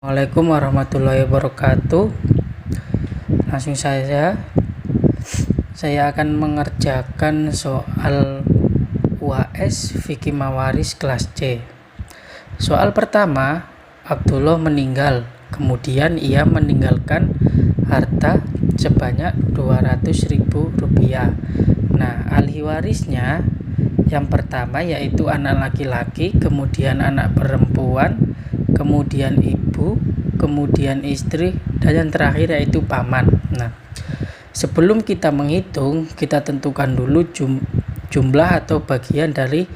Assalamualaikum warahmatullahi wabarakatuh. Langsung saya akan mengerjakan soal UAS Fikih Mawaris kelas C. Soal pertama, Abdullah meninggal, kemudian ia meninggalkan harta sebanyak 200.000 rupiah. Nah, ahli warisnya yang pertama yaitu anak laki-laki, kemudian anak perempuan, kemudian ibu, kemudian istri, dan yang terakhir yaitu paman. Nah, sebelum kita menghitung, kita tentukan dulu jumlah atau bagian dari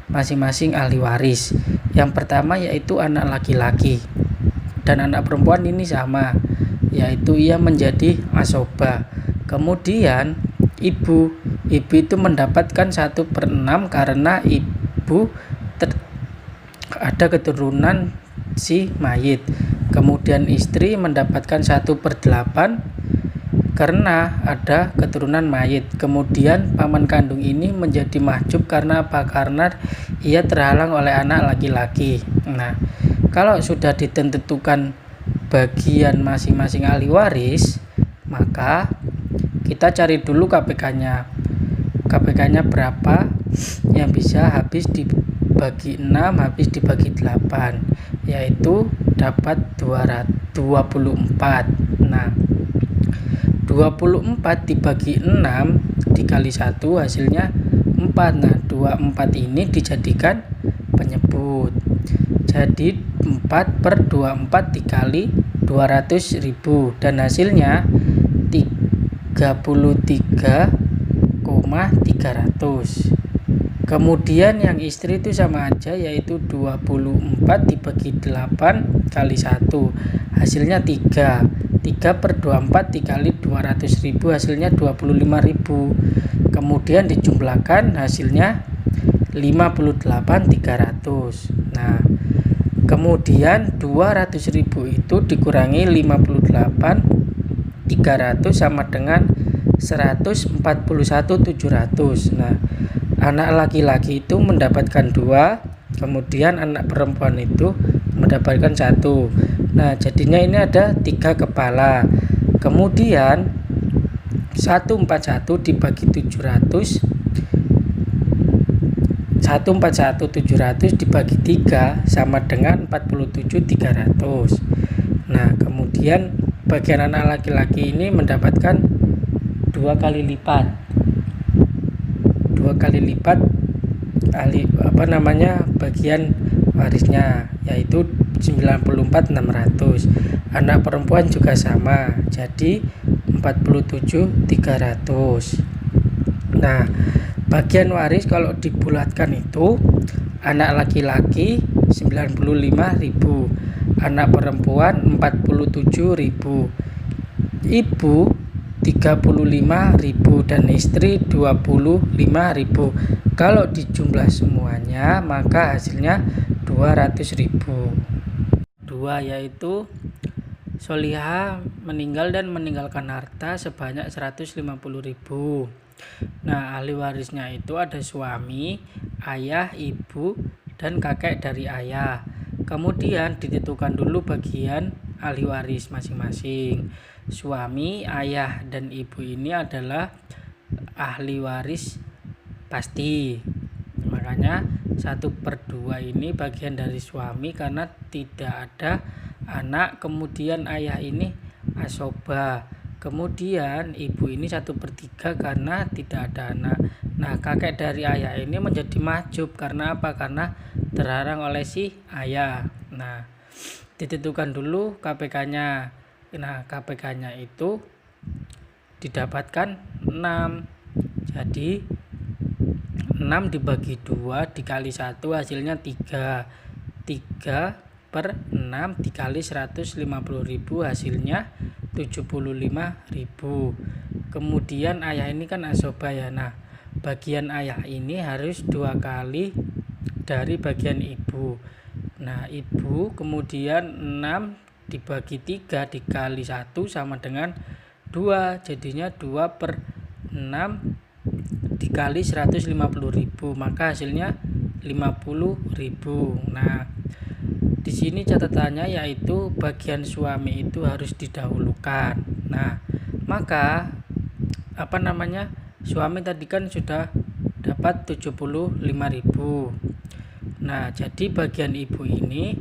masing-masing ahli waris. Yang pertama yaitu anak laki-laki, dan anak perempuan ini sama, yaitu ia menjadi asoba. Kemudian ibu itu mendapatkan 1/6 karena ibu ada keturunan si mayit. Kemudian istri mendapatkan 1/8 karena ada keturunan mayit. Kemudian paman kandung ini menjadi mahjub karena apa? Karena ia terhalang oleh anak laki-laki. Nah, kalau sudah ditentukan bagian masing-masing ahli waris, maka kita cari dulu KPK-nya. KPK-nya berapa yang bisa habis dibagi 6 habis dibagi 8, yaitu dapat 24. Nah, 24 dibagi 6 dikali 1 hasilnya 4. Nah, 24 ini dijadikan penyebut. Jadi 4/24 dikali 200.000 dan hasilnya 33,300. Kemudian yang istri itu sama aja, yaitu 24 dibagi 8 kali 1 hasilnya 3. 3/24 dikali 200.000 hasilnya 25.000. Kemudian dijumlahkan hasilnya 58.300. Nah, kemudian 200.000 itu dikurangi 58.300 sama dengan 141.700. Nah, anak laki-laki itu mendapatkan 2, kemudian anak perempuan itu mendapatkan 1. Nah, jadinya ini ada 3 kepala. Kemudian 141 dibagi 700, 141.700 dibagi 3 sama dengan 47.300. Nah, kemudian bagian anak laki-laki ini mendapatkan 2 kali lipat bagian warisnya, yaitu 94.600. Anak perempuan juga sama, jadi 47.300. Nah, bagian waris kalau dibulatkan itu anak laki-laki 95.000, anak perempuan 47.000, ibu 35.000 dan istri 25.000. Kalau dijumlah semuanya maka hasilnya 200.000. 2 yaitu Solihah meninggal dan meninggalkan harta sebanyak 150.000. Nah, ahli warisnya itu ada suami, ayah, ibu, dan kakek dari ayah. Kemudian ditentukan dulu bagian ahli waris masing-masing. Suami, ayah, dan ibu ini adalah ahli waris pasti. Makanya 1/2 ini bagian dari suami karena tidak ada anak. Kemudian ayah ini asoba. Kemudian ibu ini 1/3 karena tidak ada anak. Nah, kakek dari ayah ini menjadi mahjub karena apa? Karena terhalang oleh si ayah. Nah, ditentukan dulu KPK-nya. Nah, KPK-nya itu didapatkan 6. Jadi 6 dibagi 2 dikali 1 hasilnya 3. 3/6 dikali 150.000 hasilnya 75.000. Kemudian ayah ini kan asoba ya. Nah, bagian ayah ini harus 2 kali dari bagian ibu. Nah, ibu kemudian 6 dibagi 3 dikali 1 sama dengan 2, jadinya 2/6 dikali 150.000, maka hasilnya 50.000. Nah, di sini catatannya yaitu bagian suami itu harus didahulukan. Nah, maka suami tadi kan sudah dapat 75.000. Nah, jadi bagian ibu ini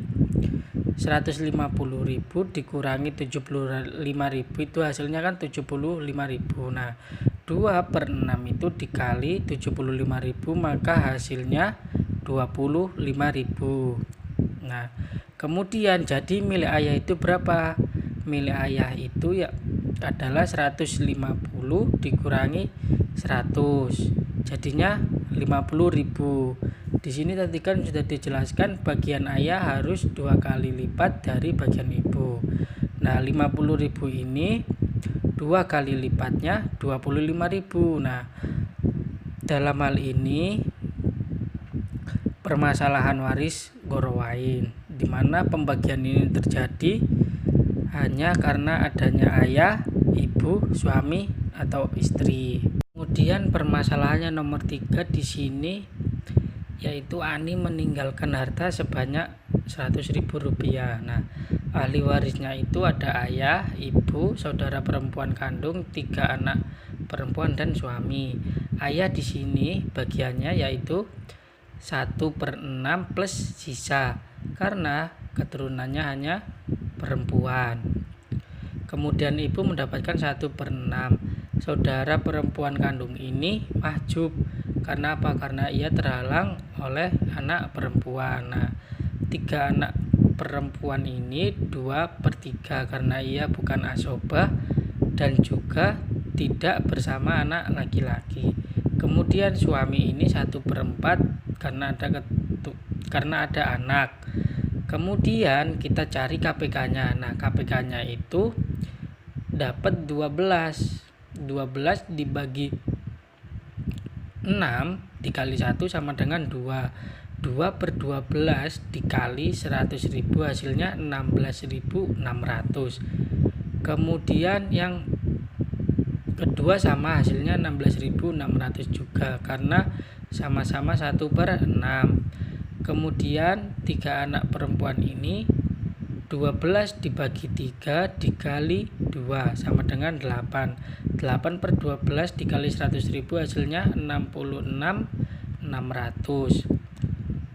150.000 dikurangi 75.000 itu hasilnya kan 75.000. Nah, 2/6 itu dikali 75.000 maka hasilnya 25.000. Nah, kemudian jadi milik ayah itu berapa? Milik ayah itu ya adalah 150 dikurangi 100, jadinya 50.000. Di sini tadi kan sudah dijelaskan bagian ayah harus 2 kali lipat dari bagian ibu. Nah, 50.000 ini 2 kali lipatnya 25.000. Nah, dalam hal ini permasalahan waris gorowain, di mana pembagian ini terjadi hanya karena adanya ayah, ibu, suami atau istri. Kemudian permasalahannya nomor 3 di sini yaitu Ani meninggalkan harta sebanyak 100.000 rupiah. Nah, ahli warisnya itu ada ayah, ibu, saudara perempuan kandung, 3 anak perempuan dan suami. Ayah di sini bagiannya yaitu 1/6 plus sisa karena keturunannya hanya perempuan. Kemudian ibu mendapatkan 1/6. Saudara perempuan kandung ini mahjub. Karena apa? Karena ia terhalang oleh anak perempuan. Nah, 3 anak perempuan ini 2/3 karena ia bukan asobah dan juga tidak bersama anak laki-laki. Kemudian suami ini 1/4 karena ada anak. Kemudian kita cari KPK-nya. Nah, KPK-nya itu dapat 12. 12 dibagi 6 dikali 1 sama dengan 2. 2/12 dikali 100.000 hasilnya 16.600. Kemudian yang kedua sama hasilnya 16.600 juga karena sama-sama 1/6. Kemudian 3 anak perempuan ini 12 dibagi 3 dikali 2 sama dengan 8. 8/12 dikali 100.000 hasilnya 66.600.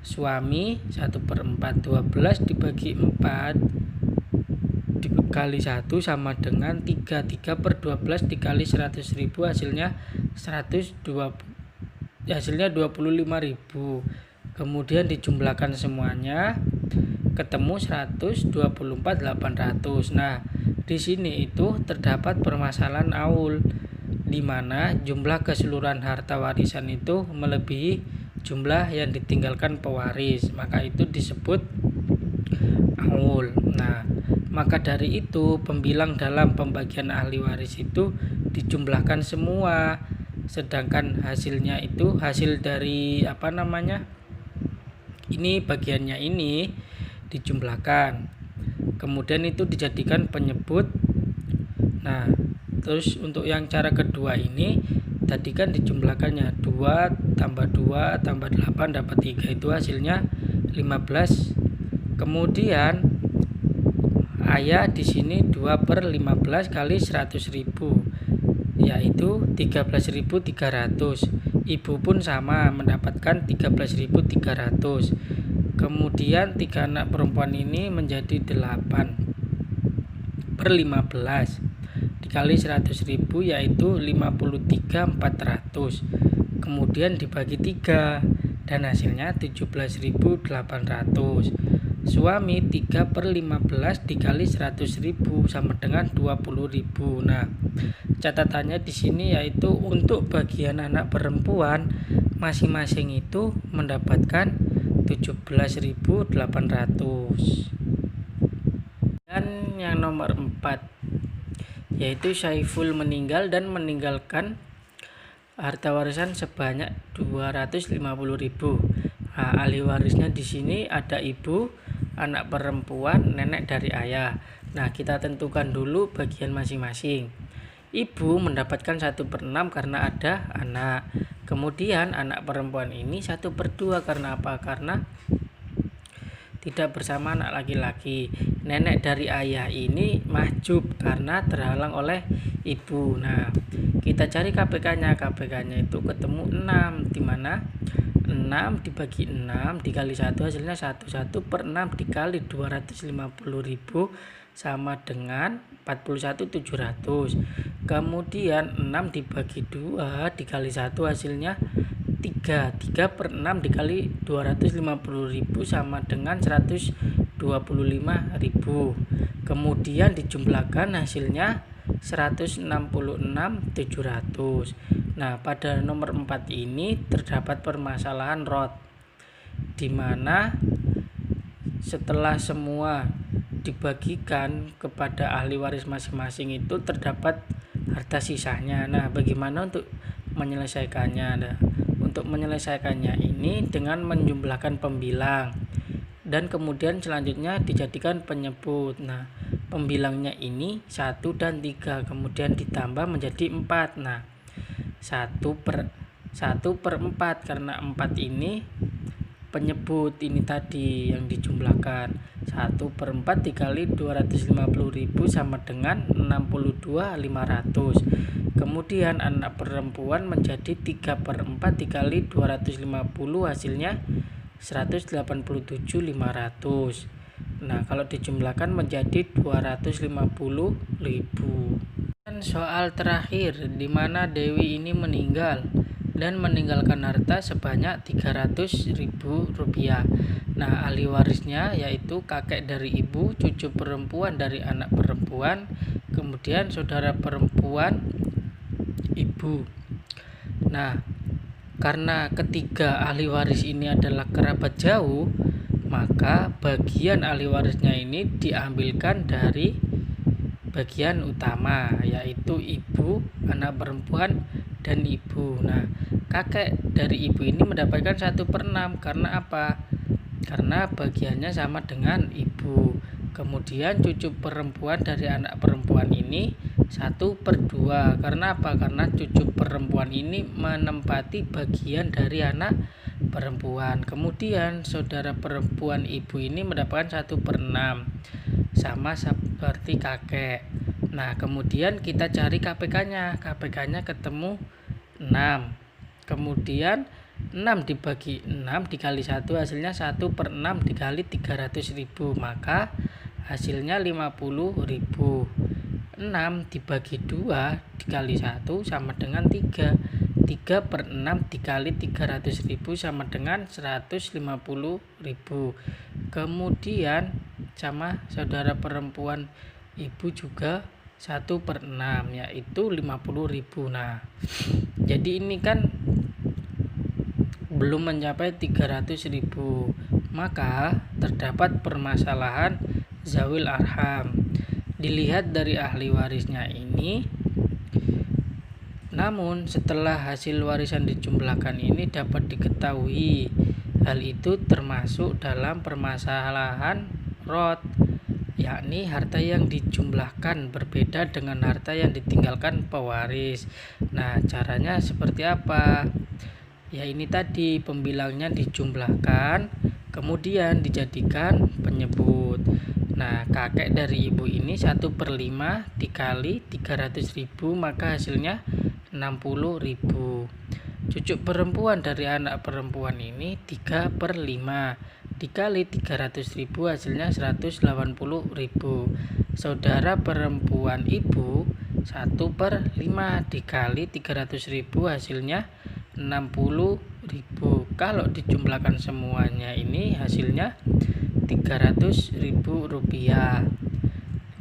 Suami 1/4. 12 dibagi 4 dikali 1 sama dengan 3. 3/12 dikali 100.000 hasilnya 25.000. Kemudian dijumlahkan semuanya ketemu 124.800. Nah, di sini itu terdapat permasalahan aul di mana jumlah keseluruhan harta warisan itu melebihi jumlah yang ditinggalkan pewaris, maka itu disebut aul. Nah, maka dari itu pembilang dalam pembagian ahli waris itu dijumlahkan semua, sedangkan hasilnya itu hasil dari ini bagiannya ini dijumlahkan, kemudian itu dijadikan penyebut. Nah, terus untuk yang cara kedua ini tadi kan dijumlahkannya 2 tambah 2 tambah 8 dapat 3, itu hasilnya 15. Kemudian ayah di sini 2/15 kali 100.000 yaitu 13.300. Ibu pun sama mendapatkan 13.300. Kemudian 3 anak perempuan ini menjadi 8/15 dikali 100.000 yaitu 53.400. Kemudian dibagi 3 dan hasilnya 17.800. Suami 3/15 dikali 100.000 sama dengan 20.000. Nah, catatannya di sini yaitu untuk bagian anak perempuan masing-masing itu mendapatkan 17.800. Dan yang nomor 4 yaitu Saiful meninggal dan meninggalkan harta warisan sebanyak 250.000. Nah, ahli warisnya di sini ada ibu, anak perempuan, nenek dari ayah. Nah, kita tentukan dulu bagian masing-masing. Ibu mendapatkan 1/6 karena ada anak. Kemudian anak perempuan ini 1/2 karena apa? Karena tidak bersama anak laki-laki. Nenek dari ayah ini mahjub karena terhalang oleh ibu. Nah, kita cari KPK-nya. KPK-nya itu ketemu 6, di mana 6 dibagi 6 dikali 1 hasilnya 1/6 dikali 250.000 sama dengan 41.700. Kemudian 6 dibagi 2 dikali 1 hasilnya 3/6 dikali 250.000 sama dengan 125.000. Kemudian dijumlahkan hasilnya 166.700. Nah, pada nomor 4 ini terdapat permasalahan rot, di mana setelah semua dibagikan kepada ahli waris masing-masing itu terdapat harta sisanya. Nah, bagaimana untuk menyelesaikannya? Nah, untuk menyelesaikannya ini dengan menjumlahkan pembilang dan kemudian selanjutnya dijadikan penyebut. Nah, pembilangnya ini 1 dan 3 kemudian ditambah menjadi 4. Nah, 1/4 karena 4 ini penyebut ini tadi yang dijumlahkan. 1/4 dikali 250.000 sama dengan 62.500. Kemudian anak perempuan menjadi 3/4 dikali 250 hasilnya 187.500. Nah, kalau dijumlahkan menjadi 250.000. Dan soal terakhir, di mana Dewi ini meninggal dan meninggalkan harta sebanyak 300.000 rupiah. Nah, ahli warisnya yaitu kakek dari ibu, cucu perempuan dari anak perempuan, kemudian saudara perempuan ibu. Nah, karena ketiga ahli waris ini adalah kerabat jauh, maka bagian ahli warisnya ini diambilkan dari bagian utama, yaitu ibu, anak perempuan, dan ibu. Nah, kakek dari ibu ini mendapatkan 1/6 karena apa? Karena bagiannya sama dengan ibu. Kemudian cucu perempuan dari anak perempuan ini 1/2 karena apa? Karena cucu perempuan ini menempati bagian dari anak perempuan. Kemudian saudara perempuan ibu ini mendapatkan 1/6 sama seperti kakek. Nah, kemudian kita cari KPK-nya. KPK-nya ketemu 6. Kemudian 6 dibagi 6 dikali 1 hasilnya 1/6 dikali 300.000, maka hasilnya 50.000. 6 dibagi 2 dikali 1 sama dengan 3. 3/6 dikali 300.000 sama dengan 150.000. Kemudian sama saudara perempuan ibu juga 1/6 yaitu 50.000. Nah, jadi ini kan belum mencapai 300.000, maka terdapat permasalahan zawil arham. Dilihat dari ahli warisnya ini, namun setelah hasil warisan dijumlahkan ini dapat diketahui hal itu termasuk dalam permasalahan rot, yakni harta yang dijumlahkan berbeda dengan harta yang ditinggalkan pewaris. Nah, caranya seperti apa? Ya, ini tadi pembilangnya dijumlahkan kemudian dijadikan penyebut. Nah, kakek dari ibu ini 1/5 dikali 300.000 maka hasilnya 60.000. Cucu perempuan dari anak perempuan ini 3/5 dikali 300.000 hasilnya 180.000. Saudara perempuan ibu 1/5 dikali 300.000 hasilnya 60.000. Kalau dijumlahkan semuanya ini hasilnya 300.000 rupiah.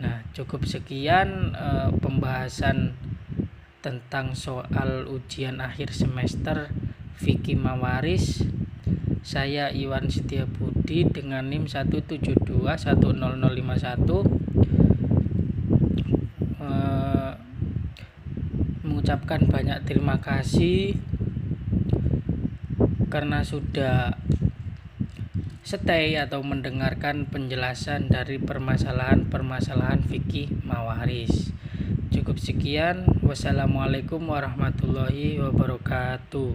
Nah, cukup sekian pembahasan tentang soal ujian akhir semester fikih mawaris. Saya Iwan Setiabudi dengan NIM 172100051 mengucapkan banyak terima kasih karena sudah stay atau mendengarkan penjelasan dari permasalahan-permasalahan fikih mawaris. Cukup sekian. Wassalamualaikum warahmatullahi wabarakatuh.